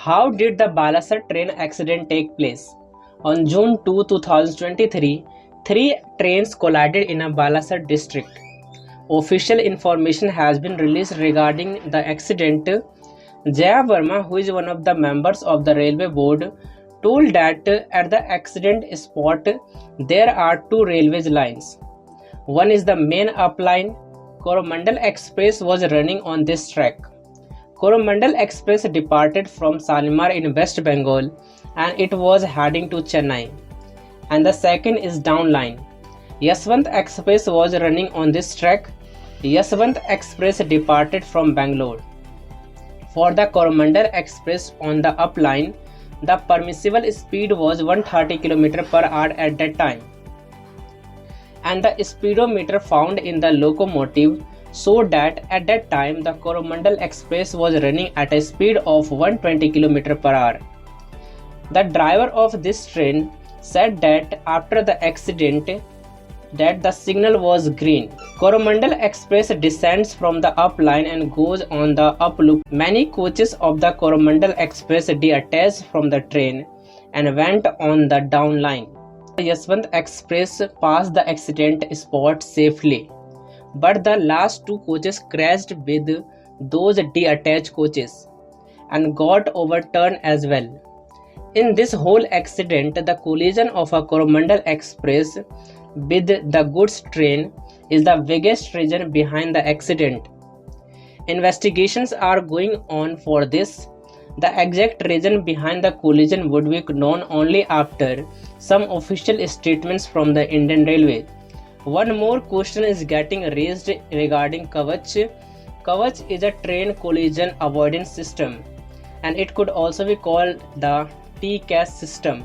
How did the Balasore train accident take place? On June 2, 2023, three trains collided in a Balasore district. Official information has been released regarding the accident. Jaya Verma, who is one of the members of the railway board, told that at the accident spot there are two railway lines. One is the main up line. Coromandel Express was running on this track. Coromandel Express departed from Shalimar in West Bengal and it was heading to Chennai. And the second is down line. Yashwant Express was running on this track. Yashwant Express departed from Bangalore. For the Coromandel Express on the up line, the permissible speed was 130 km per hour at that time. And the speedometer found in the locomotive showed that at that time the Coromandel Express was running at a speed of 120 km per hour. The driver of this train said that after the accident that the signal was green. Coromandel Express descends from the up line and goes on the up loop. Many coaches of the Coromandel Express detached from the train and went on the down line. The Yashwant Express passed the accident spot safely, but the last two coaches crashed with those detached coaches and got overturned as well. In this whole accident, the collision of a Coromandel Express with the goods train is the biggest reason behind the accident. Investigations are going on for this. The exact reason behind the collision would be known only after some official statements from the Indian Railway. One more question is getting raised regarding Kavach. Kavach is a train collision avoidance system and it could also be called the TCAS system.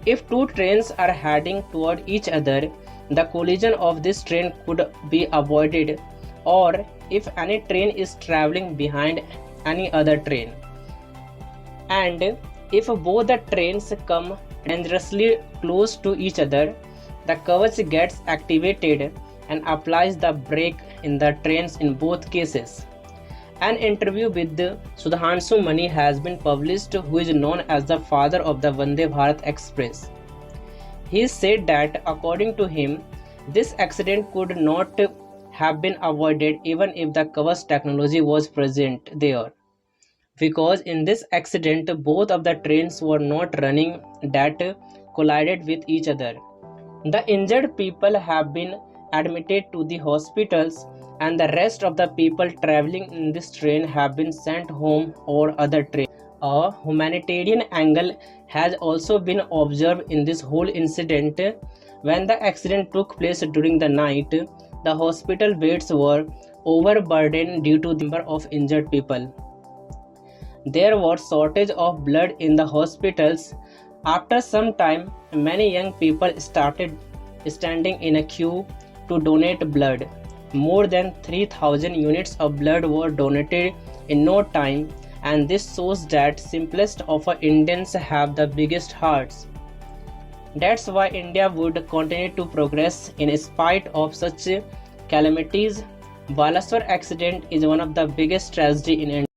If two trains are heading toward each other, the collision of this train could be avoided, or if any train is traveling behind any other train. And if both the trains come dangerously close to each other, the Kavach gets activated and applies the brake in the trains in both cases. An interview with Sudhanshu Mani has been published, who is known as the father of the Vande Bharat Express. He said that according to him, this accident could not have been avoided even if the Kavach technology was present there, because in this accident both of the trains were not running that collided with each other. The injured people have been admitted to the hospitals and the rest of the people traveling in this train have been sent home or other trains. A humanitarian angle has also been observed in this whole incident. When the accident took place during the night, the hospital beds were overburdened due to the number of injured people. There was shortage of blood in the hospitals. After some time, many young people started standing in a queue to donate blood. More than 3,000 units of blood were donated in no time, and this shows that simplest of Indians have the biggest hearts. That's why India would continue to progress in spite of such calamities. Balasore accident is one of the biggest tragedy in India.